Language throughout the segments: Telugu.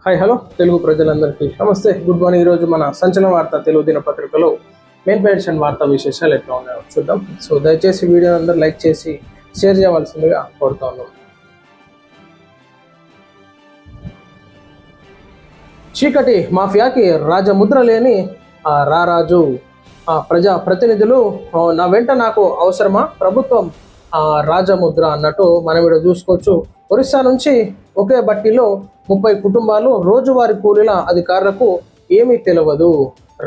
హాయ్ హలో తెలుగు ప్రజలందరికీ నమస్తే, గుడ్ మార్నింగ్. ఈరోజు మన సంచలన వార్త తెలుగు దినపత్రికలో మెయిన్ పేజ్ వార్తా విశేషాలు ఎట్లా ఉన్నాయో చూద్దాం. సో దయచేసి వీడియో అందరూ లైక్ చేసి షేర్ చేయవలసిందిగా కోరుతా ఉన్నాం. చీకటి మాఫియాకి రాజముద్ర లేని రారాజు ప్రజా ప్రతినిధులు నా వెంట నాకు అవసరమా, ప్రభుత్వం రాజముద్ర అన్నట్టు మనం ఇక్కడ చూసుకోవచ్చు. ఒరిస్సా నుంచి ఒకే బట్టిలో 30 కుటుంబాలు, రోజువారీ కూలీల అధికారులకు ఏమీ తెలియదు.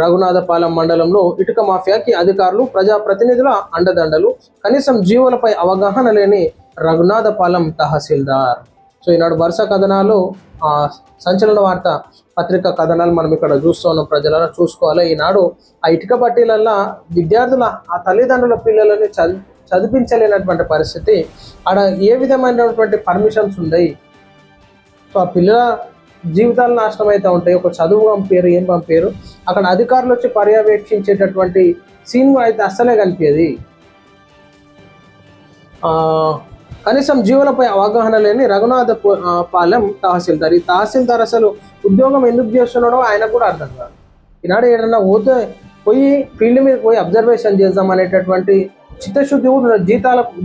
రఘునాథపాలెం మండలంలో ఇటుక మాఫియాకి అధికారులు, ప్రజాప్రతినిధుల అండదండలు, కనీసం జీవులపై అవగాహన లేని రఘునాథపాలెం తహసీల్దార్. సో ఈనాడు వరుస కథనాలు, సంచలన వార్త పత్రిక కథనాలు మనం ఇక్కడ చూస్తున్నాం. ప్రజలను చూసుకోవాలి. ఈనాడు ఆ ఇటుక బట్టీలల్లో విద్యార్థుల ఆ తల్లిదండ్రుల పిల్లలని చదివించలేనటువంటి పరిస్థితి. ఆడ ఏ విధమైనటువంటి పర్మిషన్స్ ఉన్నాయి. సో ఆ పిల్లల జీవితాలు నాశనం అయితే ఉంటాయి. ఒక చదువు పంపారు, ఏం పంపారు, అక్కడ అధికారులు వచ్చి పర్యవేక్షించేటటువంటి సీన్ అయితే అస్సలే కనిపించేది. కనీసం జీవులపై అవగాహన లేని రఘునాథపాలెం తహసీల్దార్. ఈ తహసీల్దార్ అసలు ఉద్యోగం ఎందుకు చేస్తున్నాడో ఆయన కూడా అర్థం కాదు. ఈనాడు ఏదన్నా పోయి ఫీల్డ్ మీద పోయి అబ్జర్వేషన్ చేద్దాం అనేటటువంటి చిత్తశుద్ధి కూడా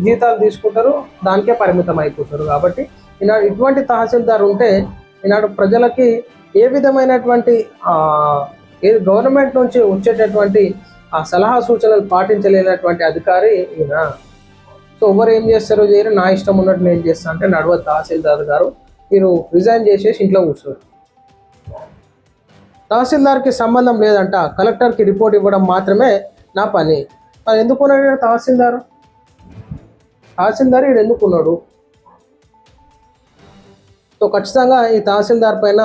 జీతాలు తీసుకుంటారు, దానికే పరిమితం అయిపోతారు. కాబట్టి ఈనాడు ఇటువంటి తహసీల్దార్ ఉంటే ఈనాడు ప్రజలకి ఏ విధమైనటువంటి గవర్నమెంట్ నుంచి వచ్చేటటువంటి సలహా సూచనలు పాటించలేనటువంటి అధికారి ఈయన. సో ఎవరు ఏం చేస్తారో చేయరు, నా ఇష్టం ఉన్నట్టు నేను చేస్తాను అంటే నడవ తహసీల్దార్ గారు, మీరు రిజైన్ చేసేసి ఇంట్లో కూర్చోరు. తహసీల్దార్కి సంబంధం లేదంట, కలెక్టర్కి రిపోర్ట్ ఇవ్వడం మాత్రమే నా పని. మరి ఎందుకున్నాడు తహసీల్దార్? ఈడు ఎందుకున్నాడు? సో ఖచ్చితంగా ఈ తహసీల్దార్ పైన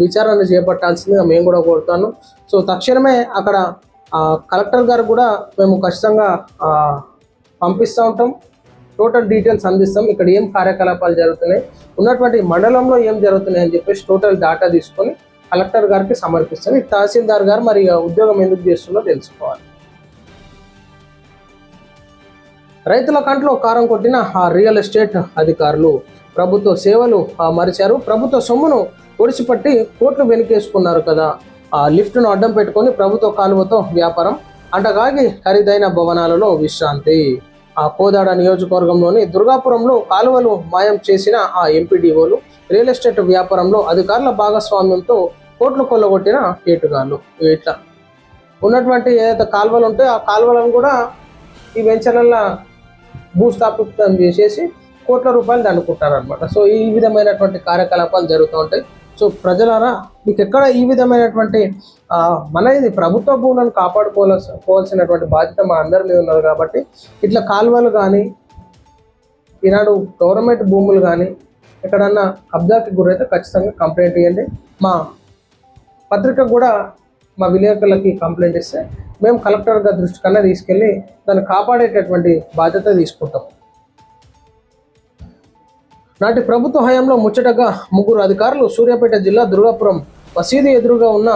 విచారణ చేపట్టాల్సిందిగా మేము కూడా కోరుతాను. సో తక్షణమే అక్కడ కలెక్టర్ గారు కూడా మేము ఖచ్చితంగా పంపిస్తూ ఉంటాం, టోటల్ డీటెయిల్స్ అందిస్తాం. ఇక్కడ ఏం కార్యకలాపాలు జరుగుతున్నాయి, ఉన్నటువంటి మండలంలో ఏం జరుగుతున్నాయి అని చెప్పేసి టోటల్ డేటా తీసుకొని కలెక్టర్ గారికి సమర్పిస్తాం. ఈ తహసీల్దార్ గారు మరి ఉద్యోగం ఎందుకు చేస్తుందో తెలుసుకోవాలి. రైతుల కంట్లో కారం కొట్టిన రియల్ ఎస్టేట్ అధికారులు ప్రభుత్వ సేవలు మరిచారు. ప్రభుత్వ సొమ్మును ఒడిసిపట్టి కోట్లు వెనుకేసుకున్నారు కదా. లిఫ్ట్ను అడ్డం పెట్టుకొని ప్రభుత్వ కాలువతో వ్యాపారం, అంటగాగి ఖరీదైన భవనాలలో విశ్రాంతి. కోదాడ నియోజకవర్గంలోని దుర్గాపురంలో కాలువలు మాయం చేసిన ఎంపీడీఓలు, రియల్ ఎస్టేట్ వ్యాపారంలో అధికారుల భాగస్వామ్యంతో కోట్లు కొల్లగొట్టిన కేటుగాళ్ళు. ఇట్లా ఉన్నటువంటి ఏదైతే కాలువలు ఉంటాయో ఆ కాలువలను కూడా ఈ వెంచర్లలో భూస్థాపితం చేసేసి కోట్ల రూపాయలు దండుకుంటారనమాట. సో ఈ విధమైనటువంటి కార్యకలాపాలు జరుగుతూ ఉంటాయి. సో ప్రజలారా, మీకు ఎక్కడ ఈ విధమైనటువంటి ఇది ప్రభుత్వ భూములను కాపాడుకోవాల్సినటువంటి బాధ్యత మా అందరి మీద ఉన్నది. కాబట్టి ఇట్లా కాలువలు కానీ, ఈనాడు గవర్నమెంట్ భూములు కానీ ఎక్కడన్నా కబ్జాకి గురైతే ఖచ్చితంగా కంప్లైంట్ ఇవ్వండి. మా పత్రిక కూడా మా విలేకరులకి కంప్లైంట్ ఇస్తే మేము కలెక్టర్ గారి దృష్టి కన్నా తీసుకెళ్ళి దాన్ని కాపాడేటటువంటి బాధ్యత తీసుకుంటాం. నాటి ప్రభుత్వ హయాంలో ముచ్చటగా 3 అధికారులు సూర్యాపేట జిల్లా దుర్గాపురం మసీదు ఎదురుగా ఉన్న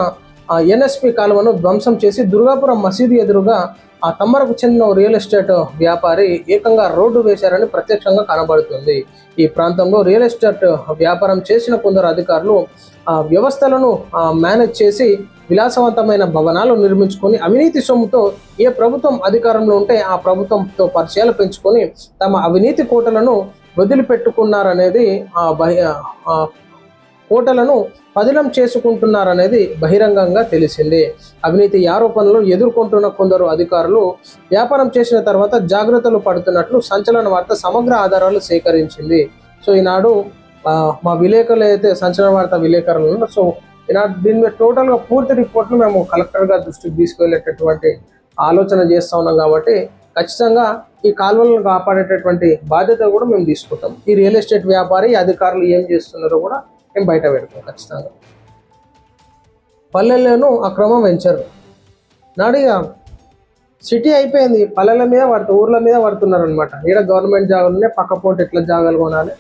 ఎన్ఎస్పి కాలువను ధ్వంసం చేసి దుర్గాపురం మసీదు ఎదురుగా తమ్మరకు చెందిన రియల్ ఎస్టేట్ వ్యాపారి ఏకంగా రోడ్డు వేశారని ప్రత్యక్షంగా కనబడుతుంది. ఈ ప్రాంతంలో రియల్ ఎస్టేట్ వ్యాపారం చేసిన కొందరు అధికారులు వ్యవస్థలను మేనేజ్ చేసి విలాసవంతమైన భవనాలు నిర్మించుకొని అవినీతి సొమ్ముతో ఏ ప్రభుత్వం అధికారంలో ఉంటే ఆ ప్రభుత్వంతో పరిచయాలు పెంచుకొని తమ అవినీతి కోటలను వదిలిపెట్టుకున్నారనేది కోటలను పదిలం చేసుకుంటున్నారనేది బహిరంగంగా తెలిసింది. అవినీతి ఆరోపణలు ఎదుర్కొంటున్న కొందరు అధికారులు వ్యాపారం చేసిన తర్వాత జాగ్రత్తలు పడుతున్నట్లు సంచలన వార్త సమగ్ర ఆధారాలు సేకరించింది. సో ఈనాడు మా విలేకరులు అయితే సంచలన వార్త విలేకరులు ఉన్నారు. సో ఈనాడు దీని మీద టోటల్గా పూర్తి రిపోర్ట్ను మేము కలెక్టర్ గారి దృష్టికి తీసుకువెళ్ళేటటువంటి ఆలోచన చేస్తూ ఉన్నాం. కాబట్టి ఖచ్చితంగా ఈ కాలువలను కాపాడేటటువంటి బాధ్యత కూడా మేము తీసుకుంటాం. ఈ రియల్ ఎస్టేట్ వ్యాపారి అధికారులు ఏం చేస్తున్నారో కూడా మేము బయట పెడతాం ఖచ్చితంగా. పల్లెల్లోనూ అక్రమం వెంచరు. నాడిగా సిటీ అయిపోయింది, పల్లెల మీద ఊర్ల మీద పడుతున్నారు అనమాట. ఈడ గవర్నమెంట్ జాగాలనే పక్క పోటీ ఎట్లా జాగాలు కొనాలి,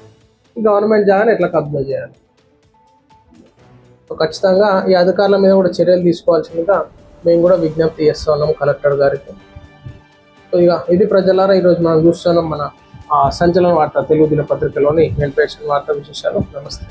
ఈ గవర్నమెంట్ జాగాని ఎట్లా కబ్జా చేయాలి. ఖచ్చితంగా ఈ అధికారుల మీద కూడా చర్యలు తీసుకోవాల్సిందిగా మేము కూడా విజ్ఞప్తి చేస్తూ ఉన్నాం కలెక్టర్ గారికి. సో ఇక ఇది ప్రజలారా, ఈరోజు మనం చూస్తున్నాం మన సంచలన వార్త తెలుగు దినపత్రికలోని మెయిన్ పేజ్ వార్తా విశేషాలు. నమస్తే.